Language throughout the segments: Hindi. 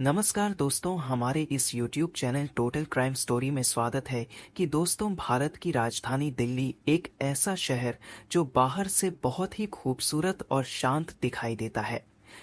नमस्कार दोस्तों, हमारे इस YouTube channel total crime story में स्वागत है कि दोस्तों भारत की राजधानी दिल्ली एक ऐसा शहर जो बाहर से बहुत ही खूबसूरत और शांत दिखाई देता है,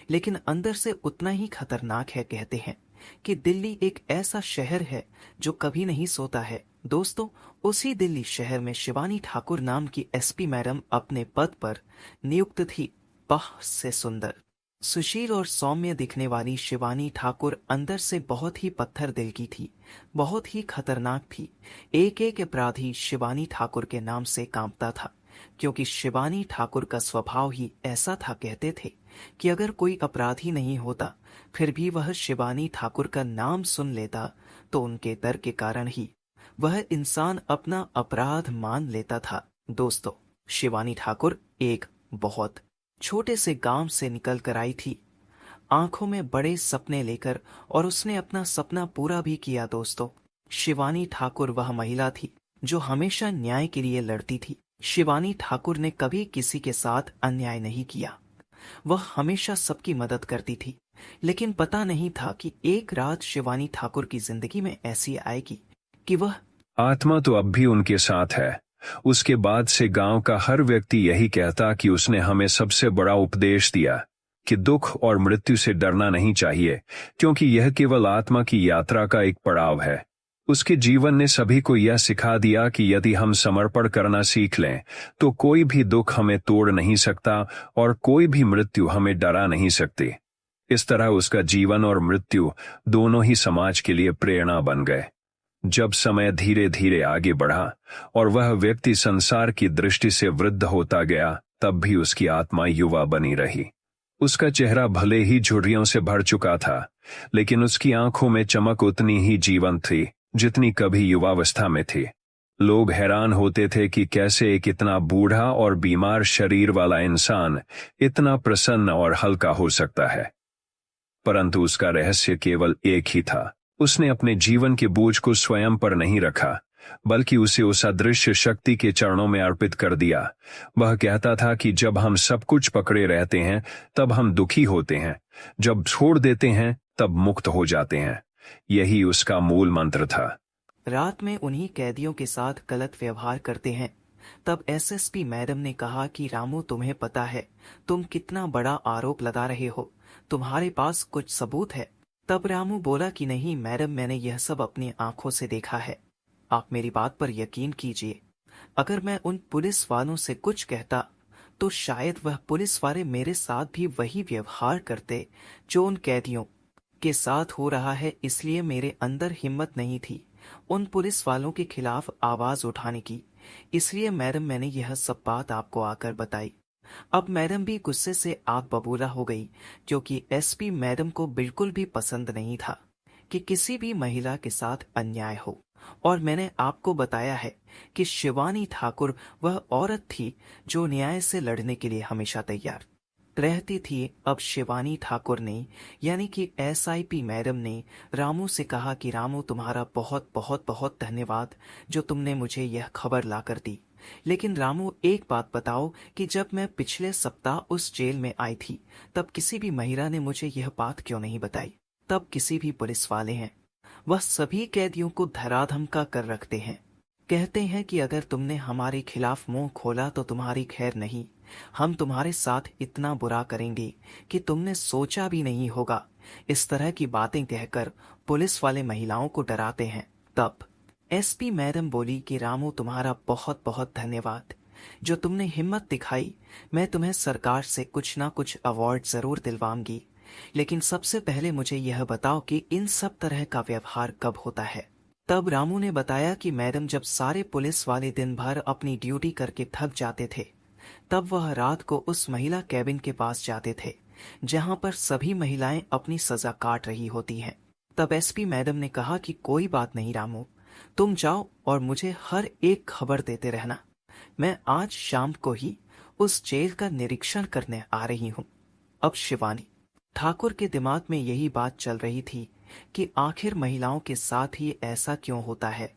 लेकिन अंदर से उतना ही खतरनाक है। कहते हैं कि दिल्ली एक ऐसा शहर है जो कभी नहीं सोता है। दोस्तों, उसी दिल्ली शहर में शिवानी ठाकुर नाम की एसपी मैडम अपने पद पर नियुक्त थी। बाह से सुंदर, सुशील और सौम्य दिखने वाली शिवानी ठाकुर अंदर से बहुत ही पत्थर दिल की थी, बहुत ही खतरनाक थी। एक एक अपराधी शिवानी ठाकुर के नाम से कांपता था, क्योंकि शिवानी ठाकुर का स्वभाव ही ऐसा था। कहते थे कि अगर कोई अपराधी नहीं होता फिर भी वह शिवानी ठाकुर का नाम सुन लेता तो उनके डर के कारण ही वह इंसान अपना अपराध मान लेता था। दोस्तों, शिवानी ठाकुर एक बहुत छोटे से गांव से निकल कर आई थी, आंखों में बड़े सपने लेकर, और उसने अपना सपना पूरा भी किया। दोस्तों, शिवानी ठाकुर वह महिला थी जो हमेशा न्याय के लिए लड़ती थी। शिवानी ठाकुर ने कभी किसी के साथ अन्याय नहीं किया, वह हमेशा सबकी मदद करती थी। लेकिन पता नहीं था कि एक रात शिवानी ठाकुर की जिंदगी में ऐसी आएगी कि वह आत्मा तो अब भी उनके साथ है। उसके बाद से गांव का हर व्यक्ति यही कहता कि उसने हमें सबसे बड़ा उपदेश दिया कि दुख और मृत्यु से डरना नहीं चाहिए, क्योंकि यह केवल आत्मा की यात्रा का एक पड़ाव है। उसके जीवन ने सभी को यह सिखा दिया कि यदि हम समर्पण करना सीख लें तो कोई भी दुख हमें तोड़ नहीं सकता और कोई भी मृत्यु हमें डरा नहीं सकती। इस तरह उसका जीवन और मृत्यु दोनों ही समाज के लिए प्रेरणा बन गए। जब समय धीरे धीरे आगे बढ़ा और वह व्यक्ति संसार की दृष्टि से वृद्ध होता गया, तब भी उसकी आत्मा युवा बनी रही। उसका चेहरा भले ही झुर्रियों से भर चुका था, लेकिन उसकी आंखों में चमक उतनी ही जीवंत थी जितनी कभी युवावस्था में थी। लोग हैरान होते थे कि कैसे एक इतना बूढ़ा और बीमार शरीर वाला इंसान इतना प्रसन्न और हल्का हो सकता है। परंतु उसका रहस्य केवल एक ही था। उसने अपने जीवन के बोझ को स्वयं पर नहीं रखा, बल्कि उसे उस अदृश्य शक्ति के चरणों में अर्पित कर दिया। वह कहता था कि जब हम सब कुछ पकड़े रहते हैं तब हम दुखी होते हैं, जब छोड़ देते हैं तब मुक्त हो जाते हैं। यही उसका मूल मंत्र था। रात में उन्हीं कैदियों के साथ गलत व्यवहार करते हैं। तब एसएसपी मैडम ने कहा कि रामू, तुम्हें पता है तुम कितना बड़ा आरोप लगा रहे हो, तुम्हारे पास कुछ सबूत है? तब रामू बोला कि नहीं मैडम, मैंने यह सब अपनी आंखों से देखा है, आप मेरी बात पर यकीन कीजिए। अगर मैं उन पुलिस वालों से कुछ कहता तो शायद वह पुलिस वाले मेरे साथ भी वही व्यवहार करते जो उन कैदियों के साथ हो रहा है। इसलिए मेरे अंदर हिम्मत नहीं थी उन पुलिस वालों के खिलाफ आवाज उठाने की। इसलिए मैडम, मैंने यह सब बात आपको आकर बताई। अब मैडम भी गुस्से से आग बबूला हो गई, क्योंकि एसपी मैडम को बिल्कुल भी पसंद नहीं था कि किसी भी महिला के साथ अन्याय हो। और मैंने आपको बताया है कि शिवानी ठाकुर वह औरत थी जो न्याय से लड़ने के लिए हमेशा तैयार रहती थी। अब शिवानी ठाकुर ने, यानी कि एसआईपी मैडम ने रामू से कहा कि रामू, तुम्हारा बहुत बहुत बहुत धन्यवाद जो तुमने मुझे यह खबर ला कर दी। लेकिन रामू, एक बात बताओ कि जब मैं पिछले सप्ताह उस जेल में आई थी तब किसी भी महिला ने मुझे यह बात क्यों नहीं बताई? तब किसी भी पुलिस वाले हैं, वह सभी कैदियों को धराधमका कर रखते हैं। कहते हैं कि अगर तुमने हमारे खिलाफ मुंह खोला तो तुम्हारी खैर नहीं, हम तुम्हारे साथ इतना बुरा करेंगे कि तुमने सोचा भी नहीं होगा। इस तरह की बातें कहकर पुलिस वाले महिलाओं को डराते हैं। तब एसपी मैडम बोली कि रामू, तुम्हारा बहुत बहुत धन्यवाद जो तुमने हिम्मत दिखाई। मैं तुम्हें सरकार से कुछ ना कुछ अवार्ड जरूर दिलवाऊंगी, लेकिन सबसे पहले मुझे यह बताओ कि इन सब तरह का व्यवहार कब होता है? तब रामू ने बताया कि मैडम, जब सारे पुलिस वाले दिन भर अपनी ड्यूटी करके थक जाते थे तब वह रात को उस महिला कैबिन के पास जाते थे जहां पर सभी महिलाएं अपनी सजा काट रही होती हैं। तब एसपी मैडम ने कहा कि कोई बात नहीं रामू, तुम जाओ और मुझे हर एक खबर देते रहना। मैं आज शाम को ही उस जेल का निरीक्षण करने आ रही हूँ। अब शिवानी ठाकुर के दिमाग में यही बात चल रही थी कि आखिर महिलाओं के साथ ही ऐसा क्यों होता है,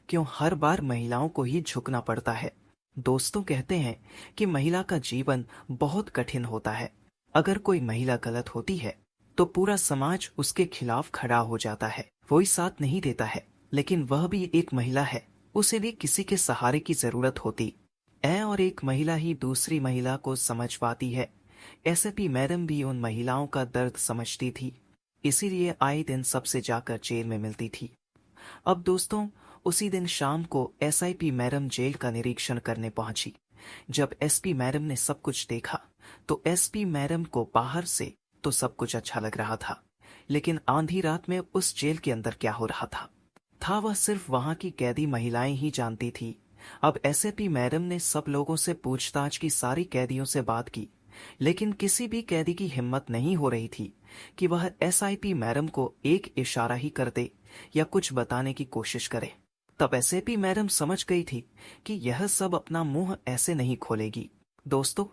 क्यों हर बार महिलाओं को ही झुकना पड़ता है। दोस्तों, कहते हैं कि महिला का जीवन बहुत कठिन होता है। अगर कोई महिला गलत होती है तो पूरा समाज उसके खिलाफ खड़ा हो जाता है। कोई साथ नहीं देता है, लेकिन वह भी एक महिला है, उसे भी किसी के सहारे की जरूरत होती है और एक महिला ही दूसरी महिला को समझ पाती है। एसएपी मैडम भी उन महिलाओं का दर्द समझती थी, इसीलिए आए दिन सबसे जाकर जेल में मिलती थी। अब दोस्तों, उसी दिन शाम को एसआईपी मैडम जेल का निरीक्षण करने पहुंची। जब एसपी मैडम ने सब कुछ देखा तो एसपी मैडम को बाहर से तो सब कुछ अच्छा लग रहा था, लेकिन आंधी रात में उस जेल के अंदर क्या हो रहा था वह सिर्फ वहां की कैदी महिलाएं ही जानती थी। अब एसएपी मैडम ने सब लोगों से पूछताछ की, सारी कैदियों से बात की, लेकिन किसी भी कैदी की हिम्मत नहीं हो रही थी कि वह एसआईपी मैडम को एक इशारा ही कर दे या कुछ बताने की कोशिश करे। तब एसएपी मैडम समझ गई थी कि यह सब अपना मुंह ऐसे नहीं खोलेगी। दोस्तों,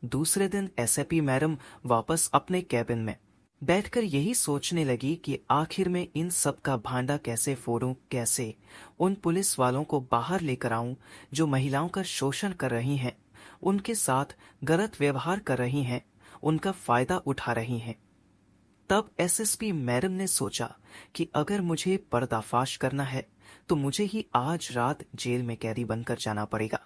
दूसरे दिन एसएपी मैडम वापस अपने कैबिन में बैठकर यही सोचने लगी कि आखिर में इन सब का भांडा कैसे फोड़ूं, कैसे उन पुलिस वालों को बाहर लेकर आऊं जो महिलाओं का शोषण कर रही हैं, उनके साथ गलत व्यवहार कर रही हैं, उनका फायदा उठा रही हैं। तब एसएसपी मैडम ने सोचा कि अगर मुझे पर्दाफाश करना है तो मुझे ही आज रात जेल में कैदी बनकर जाना पड़ेगा।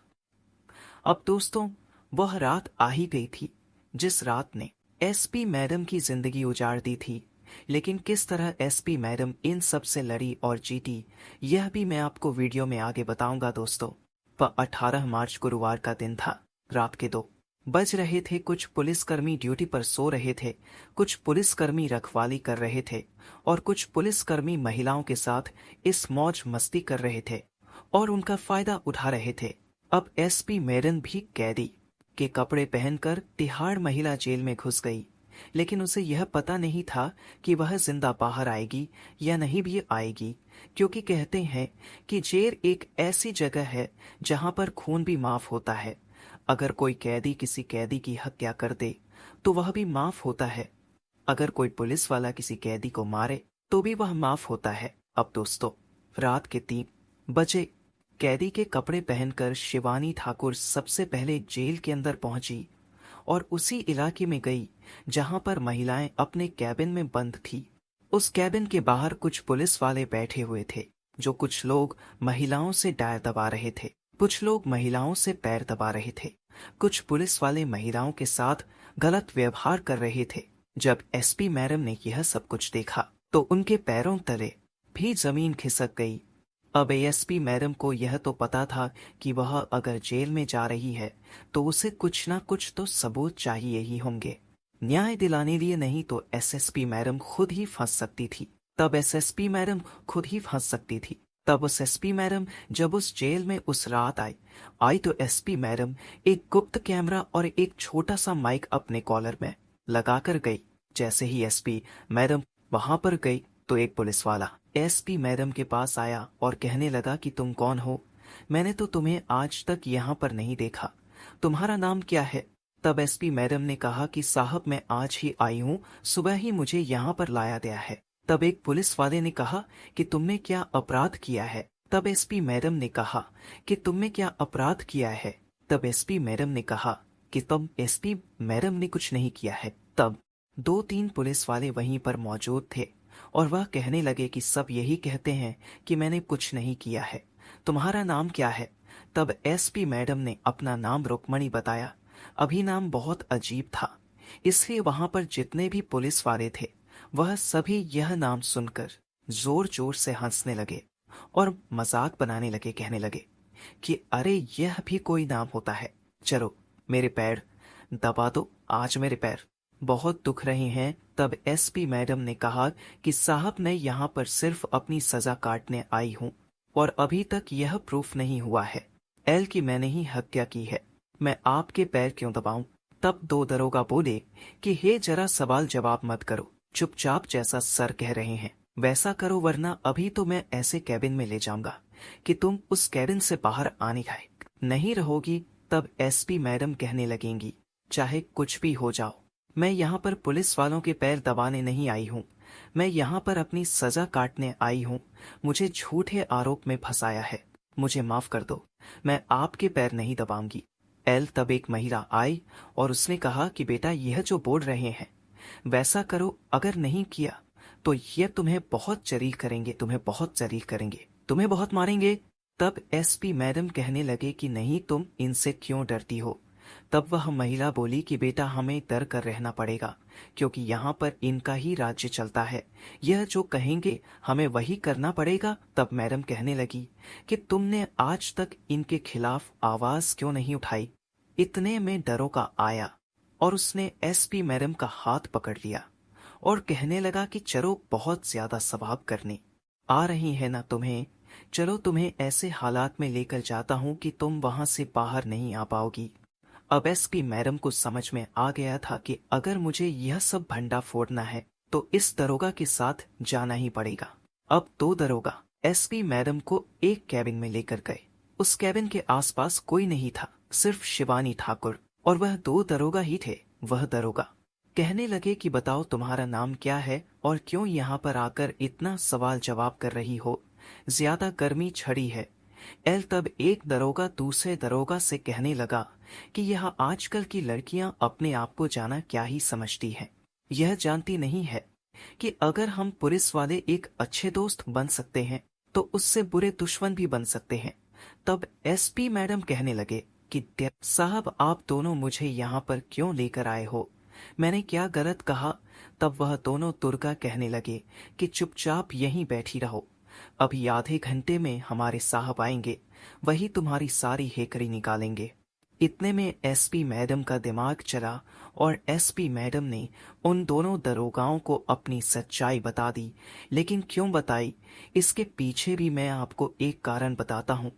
अब दोस्तों, वह रात आ ही गई थी जिस रात ने एसपी मैडम की जिंदगी उजाड़ दी थी। लेकिन किस तरह एसपी मैडम इन सब से लड़ी और जीती, यह भी मैं आपको वीडियो में आगे बताऊंगा दोस्तों। वह 18 मार्च गुरुवार का दिन था। रात के 2 बज रहे थे। कुछ पुलिसकर्मी ड्यूटी पर सो रहे थे, कुछ पुलिसकर्मी रखवाली कर रहे थे और कुछ पुलिसकर्मी महिलाओं के साथ इस मौज मस्ती कर रहे थे और उनका फायदा उठा रहे थे। अब एसपी मैडम भी कैदी के कपड़े पहनकर तिहाड़ महिला जेल में घुस गई, लेकिन उसे यह पता नहीं था कि वह जिंदा बाहर आएगी या नहीं भी आएगी, क्योंकि कहते हैं कि जेल एक ऐसी जगह है जहां पर खून भी माफ होता है। अगर कोई कैदी किसी कैदी की हत्या कर दे तो वह भी माफ होता है। अगर कोई पुलिस वाला किसी कैदी को मारे तो भी वह माफ होता है। अब दोस्तों, रात के 3 बजे कैदी के कपड़े पहनकर शिवानी ठाकुर सबसे पहले जेल के अंदर पहुंची और उसी इलाके में गई जहां पर महिलाएं अपने कैबिन में बंद थी। उस कैबिन के बाहर कुछ पुलिस वाले बैठे हुए थे, जो कुछ लोग महिलाओं से डायर दबा रहे थे, कुछ लोग महिलाओं से पैर दबा रहे थे, कुछ पुलिस वाले महिलाओं के साथ गलत व्यवहार कर रहे थे। जब एसपी मैडम ने यह सब कुछ देखा तो उनके पैरों तले भी जमीन खिसक गई। अब एएसपी मैडम को यह तो पता था कि वह अगर जेल में जा रही है तो उसे कुछ ना कुछ तो सबूत चाहिए ही होंगे। न्याय दिलाने लिए नहीं तो एसएसपी मैडम खुद ही फंस सकती थी। तब उस एसपी मैडम जब उस जेल में उस रात आई तो एसपी मैडम एक गुप्त कैमरा और एक छोटा सा माइक अपने कॉलर में लगाकर गई। जैसे ही एसपी मैडम वहां पर गई तो एक पुलिस वाला एसपी मैडम के पास आया और कहने लगा कि तुम कौन हो? मैंने तो तुम्हें आज तक यहाँ पर नहीं देखा, तुम्हारा नाम क्या है? तब एसपी मैडम ने कहा कि साहब, मैं आज ही आई हूँ, सुबह ही मुझे यहाँ पर लाया गया है। तब एक पुलिस वाले ने कहा कि तुमने क्या अपराध किया है? तब एसपी मैडम ने कहा कि तुमने क्या अपराध किया है? तब एसपी मैडम ने कहा कि तुम एसपी मैडम ने कुछ नहीं किया है। तब 2-3 पुलिस वाले वहीं पर मौजूद थे और वह कहने लगे कि सब यही कहते हैं कि मैंने कुछ नहीं किया है, तुम्हारा नाम क्या है? तब एसपी मैडम ने अपना नाम रुक्मणी बताया। अभी नाम बहुत अजीब था, इसलिए वहां पर जितने भी पुलिस वाले थे वह सभी यह नाम सुनकर जोर जोर से हंसने लगे और मजाक बनाने लगे, कहने लगे कि अरे यह भी कोई नाम होता है, चलो मेरे पैर दबा दो, आज मेरे पैर बहुत दुख रहे हैं। तब एसपी मैडम ने कहा कि साहब, मैं यहाँ पर सिर्फ अपनी सजा काटने आई हूँ और अभी तक यह प्रूफ नहीं हुआ है एल की मैंने ही हत्या की है, मैं आपके पैर क्यों दबाऊं? तब 2 दरोगा बोले कि हे जरा सवाल जवाब मत करो, चुपचाप जैसा सर कह रहे हैं वैसा करो, वरना अभी तो मैं ऐसे कैबिन में ले जाऊंगा कि तुम उस कैबिन से बाहर आने खाए नहीं रहोगी। तब एसपी मैडम कहने लगेंगी, चाहे कुछ भी हो जाओ, मैं यहाँ पर पुलिस वालों के पैर दबाने नहीं आई हूँ, मैं यहाँ पर अपनी सजा काटने आई हूँ। मुझे झूठे आरोप में फंसाया है, मुझे माफ कर दो, मैं आपके पैर नहीं दबाऊंगी। एल तब एक महिला आई और उसने कहा कि बेटा, यह जो बोल रहे हैं वैसा करो, अगर नहीं किया तो ये तुम्हें बहुत जलील करेंगे, तुम्हें बहुत जलील करेंगे, तुम्हें बहुत मारेंगे। तब एसपी मैडम कहने लगे कि नहीं, तुम इनसे क्यों डरती हो। तब वह महिला बोली कि बेटा, हमें डर कर रहना पड़ेगा, क्योंकि यहाँ पर इनका ही राज्य चलता है। यह जो कहेंगे हमें वही करना पड़ेगा। तब मैडम कहने लगी कि तुमने आज तक इनके खिलाफ आवाज क्यों नहीं उठाई। इतने में दरोगा आया और उसने एसपी मैडम का हाथ पकड़ लिया और कहने लगा कि चलो, बहुत ज्यादा सवाब करने आ रही है ना तुम्हें, चलो तुम्हें ऐसे हालात में लेकर जाता हूं कि तुम वहां से बाहर नहीं आ पाओगी। अब एसपी मैडम को समझ में आ गया था कि अगर मुझे यह सब भंडा फोड़ना है तो इस दरोगा के साथ जाना ही पड़ेगा। अब दो दरोगा एसपी मैडम को एक कैबिन में लेकर गए। उस कैबिन के आसपास कोई नहीं था, सिर्फ शिवानी ठाकुर और वह दो दरोगा ही थे। वह दरोगा कहने लगे कि बताओ, तुम्हारा नाम क्या है और क्यों यहाँ पर आकर इतना सवाल जवाब कर रही हो, ज्यादा गर्मी छड़ी है। एल तब एक दरोगा दूसरे दरोगा से कहने लगा कि यह आजकल की लड़कियां अपने आप को जाना क्या ही समझती हैं। यह जानती नहीं है कि अगर हम पुलिस वाले एक अच्छे दोस्त बन सकते हैं तो उससे बुरे दुश्मन भी बन सकते हैं। तब एसपी मैडम कहने लगे कि साहब, आप दोनों मुझे यहाँ पर क्यों लेकर आए हो, मैंने क्या गलत कहा। तब वह दोनों दुर्गा कहने लगे कि चुपचाप यहीं बैठी रहो, अभी आधे घंटे में हमारे साहब आएंगे, वही तुम्हारी सारी हेकड़ी निकालेंगे। इतने में एसपी मैडम का दिमाग चला और एसपी मैडम ने उन दोनों दरोगाओं को अपनी सच्चाई बता दी। लेकिन क्यों बताई, इसके पीछे भी मैं आपको एक कारण बताता हूँ।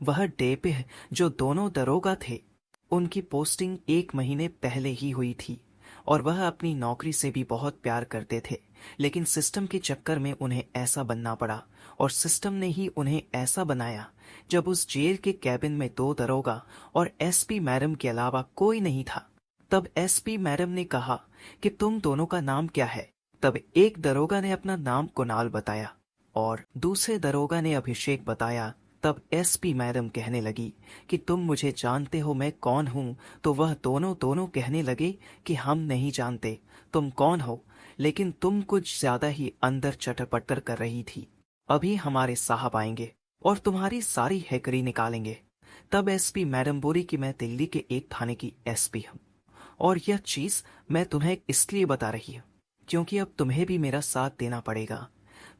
वह डेपे जो दोनों दरोगा थे, उनकी पोस्टिंग 1 महीने पहले ही हुई थी और वह अपनी नौकरी से भी बहुत प्यार करते थे। लेकिन सिस्टम के चक्कर में उन्हें ऐसा बनना पड़ा और सिस्टम ने ही उन्हें ऐसा बनाया। जब उस जेल के कैबिन में दो दरोगा और एसपी मैडम के अलावा कोई नहीं था, तब एसपी मैडम ने कहा कि तुम दोनों का नाम क्या है। तब एक दरोगा ने अपना नाम कुणाल बताया और दूसरे दरोगा ने अभिषेक बताया। तब एसपी मैडम कहने लगी कि तुम मुझे जानते हो मैं कौन हूँ। तो वह दोनों कहने लगे कि हम नहीं जानते तुम कौन हो, लेकिन तुम कुछ ज्यादा ही अंदर चटर-पटर कर रही थी। अभी हमारे साहब आएंगे और तुम्हारी सारी हैकरी निकालेंगे। तब एसपी मैडम बोली कि मैं दिल्ली के एक थाने की एसपी हूँ और यह चीज मैं तुम्हें इसलिए बता रही हूँ क्योंकि अब तुम्हें भी मेरा साथ देना पड़ेगा।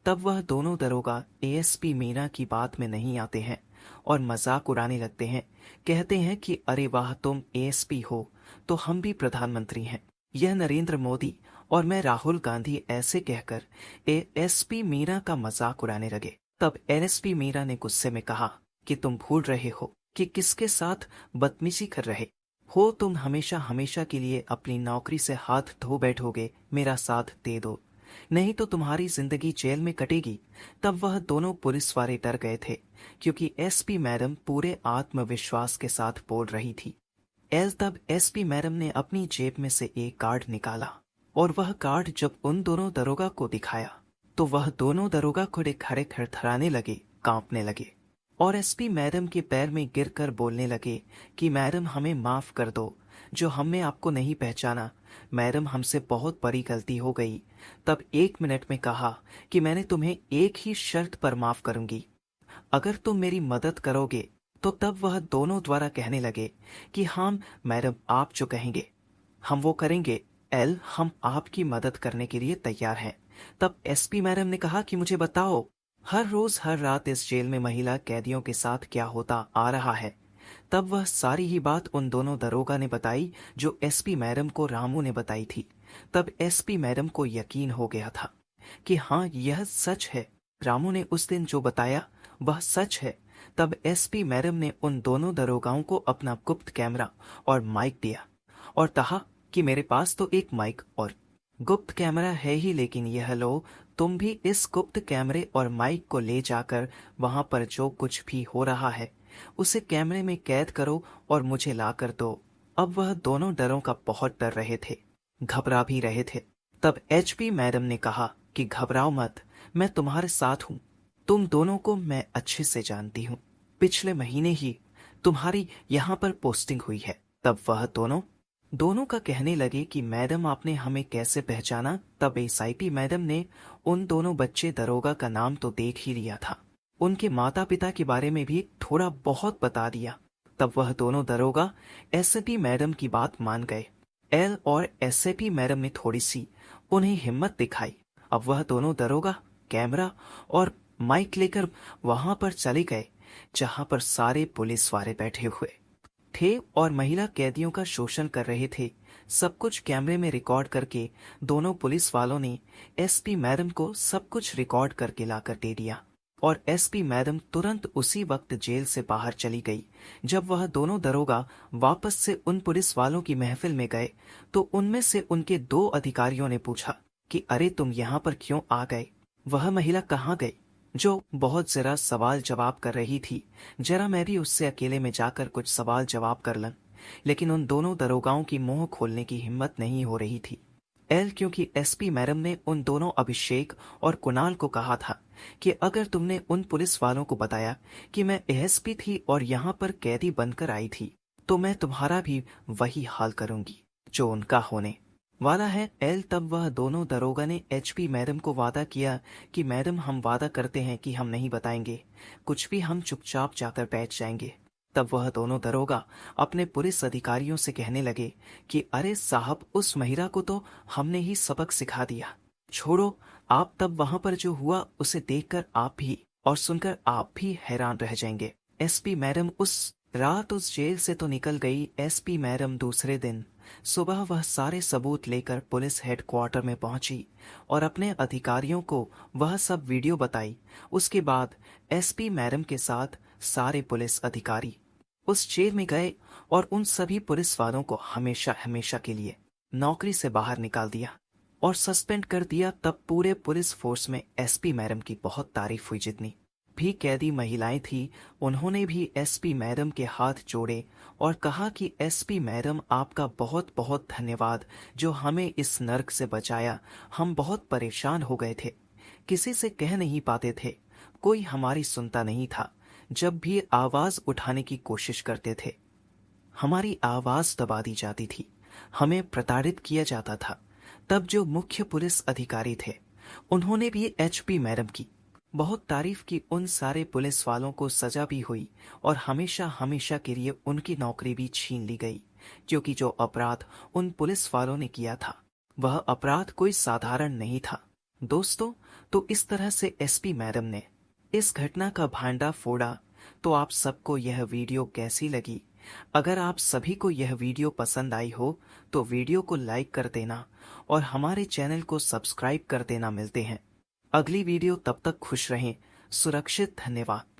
तब वह दोनों दरोगा एएसपी मीना की बात में नहीं आते हैं और मजाक उड़ाने लगते हैं। कहते हैं कि अरे वाह, तुम एएसपी हो तो हम भी प्रधानमंत्री हैं, यह नरेंद्र मोदी और मैं राहुल गांधी, ऐसे कहकर एएसपी मीना का मजाक उड़ाने लगे। तब एएसपी मीना ने गुस्से में कहा कि तुम भूल रहे हो कि किसके साथ बदतमीजी कर रहे हो। तुम हमेशा हमेशा के लिए अपनी नौकरी से हाथ धो बैठोगे। मेरा साथ दे दो, नहीं तो तुम्हारी जिंदगी जेल में कटेगी। तब वह दोनों पुलिस वाले डर गए थे क्योंकि एसपी मैडम पूरे आत्मविश्वास के साथ बोल रही थी। तब एसपी मैडम ने अपनी जेब में से एक कार्ड निकाला और वह कार्ड जब उन दोनों दरोगा को दिखाया तो वह दोनों दरोगा खड़े खड़े थरथराने लगे, कांपने लगे और एसपी मैडम के पैर में गिरकर बोलने लगे कि मैडम, हमें माफ कर दो, जो हमने आपको नहीं पहचाना। मैडम, हमसे बहुत बड़ी गलती हो गई। तब 1 मिनट में कहा कि मैंने तुम्हें एक ही शर्त पर माफ करूंगी, अगर तुम मेरी मदद करोगे। तो तब वह दोनों द्वारा कहने लगे कि हाँ मैडम, आप जो कहेंगे हम वो करेंगे। हम आपकी मदद करने के लिए तैयार हैं। तब एसपी मैडम ने कहा कि मुझे बताओ, हर रोज हर रात इस जेल में महिला कैदियों के साथ क्या होता आ रहा है। तब वह सारी ही बात उन दोनों दरोगा ने बताई जो एसपी मैडम को रामू ने बताई थी। तब एसपी मैडम को यकीन हो गया था कि हाँ, यह सच है, रामू ने उस दिन जो बताया वह सच है। तब एसपी मैडम ने उन दोनों दरोगाओं को अपना गुप्त कैमरा और माइक दिया और कहा कि मेरे पास तो एक माइक और गुप्त कैमरा है ही, लेकिन यह लो, तुम भी इस गुप्त कैमरे और माइक को ले जाकर वहां पर जो कुछ भी हो रहा है उसे कैमरे में कैद करो और मुझे ला कर दो। अब वह दोनों डरों का बहुत डर रहे थे, घबरा भी रहे थे। तब एचपी मैडम ने कहा कि घबराओ मत, मैं तुम्हारे साथ हूँ। तुम दोनों को मैं अच्छे से जानती हूँ, पिछले महीने ही तुम्हारी यहाँ पर पोस्टिंग हुई है। तब वह दोनों दोनों का कहने लगे कि मैडम आपने हमें कैसे पहचाना। तब एसआईपी मैडम ने उन दोनों बच्चे दरोगा का नाम तो देख ही लिया था, उनके माता पिता के बारे में भी थोड़ा बहुत बता दिया। तब वह दोनों दरोगा एसएपी मैडम की बात मान गए। एल और एसएपी मैडम ने थोड़ी सी उन्हें हिम्मत दिखाई। अब वह दोनों दरोगा कैमरा और माइक लेकर वहां पर चले गए जहां पर सारे पुलिस वाले बैठे हुए थे और महिला कैदियों का शोषण कर रहे थे। सब कुछ कैमरे में रिकॉर्ड करके दोनों पुलिस वालों ने एसपी मैडम को सब कुछ रिकॉर्ड करके लाकर दे दिया और एसपी मैडम तुरंत उसी वक्त जेल से बाहर चली गई। जब वह दोनों दरोगा वापस से उन पुलिस वालों की महफिल में गए तो उनमें से उनके दो अधिकारियों ने पूछा कि अरे तुम यहाँ पर क्यों आ गए, वह महिला कहाँ गई जो बहुत जरा सवाल जवाब कर रही थी। जरा मैं भी उससे अकेले में जाकर कुछ सवाल जवाब कर लूं, लेकिन उन दोनों दरोगाओं की मुंह खोलने की हिम्मत नहीं हो रही थी। एल क्योंकि एसपी मैडम ने उन दोनों अभिषेक और कुणाल को कहा था कि अगर तुमने उन पुलिस वालों को बताया कि मैं एएसपी थी और यहाँ पर कैदी बनकर आई थी तो मैं तुम्हारा भी वही हाल करूंगी जो उनका होने वाला है। एल तब वह दोनों दरोगा ने एचपी मैडम को वादा किया कि मैडम हम वादा करते हैं कि हम नहीं बताएंगे कुछ भी, हम चुपचाप जाकर बैठ जाएंगे। तब वह दोनों दरोगा अपने पुलिस अधिकारियों से कहने लगे कि अरे साहब उस महिला को तो हमने ही सबक सिखा दिया, छोड़ो आप। तब वहां पर जो हुआ उसे देखकर आप भी और सुनकर आप भी हैरान रह जाएंगे। एसपी मैडम उस रात उस जेल से तो निकल गई। एसपी मैडम दूसरे दिन सुबह वह सारे सबूत लेकर पुलिस हेडक्वार्टर में पहुंची और अपने अधिकारियों को वह सब वीडियो बताई। उसके बाद एसपी मैडम के साथ सारे पुलिस अधिकारी उस जेल में गए और उन सभी पुलिस वालों को हमेशा हमेशा के लिए नौकरी से बाहर निकाल दिया और सस्पेंड कर दिया। तब पूरे पुलिस फोर्स में एसपी मैडम की बहुत तारीफ हुई। जितनी भी कैदी महिलाएं थी उन्होंने भी एसपी मैडम के हाथ जोड़े और कहा कि एसपी मैडम आपका बहुत बहुत धन्यवाद जो हमें इस नर्क से बचाया। हम बहुत परेशान हो गए थे, किसी से कह नहीं पाते थे, कोई हमारी सुनता नहीं था। जब भी आवाज उठाने की कोशिश करते थे हमारी आवाज दबा दी जाती थी, हमें प्रताड़ित किया जाता था। तब जो मुख्य पुलिस अधिकारी थे उन्होंने भी एचपी मैडम की बहुत तारीफ की। उन सारे पुलिस वालों को सजा भी हुई और हमेशा हमेशा के लिए उनकी नौकरी भी छीन ली गई, क्योंकि जो अपराध उन पुलिस वालों ने किया था वह अपराध कोई साधारण नहीं था। दोस्तों, तो इस तरह से एसपी मैडम ने इस घटना का भांडा फोड़ा। तो आप सबको यह वीडियो कैसी लगी? अगर आप सभी को यह वीडियो पसंद आई हो तो वीडियो को लाइक कर देना और हमारे चैनल को सब्सक्राइब कर देना। मिलते हैं अगली वीडियो, तब तक खुश रहें, सुरक्षित। धन्यवाद।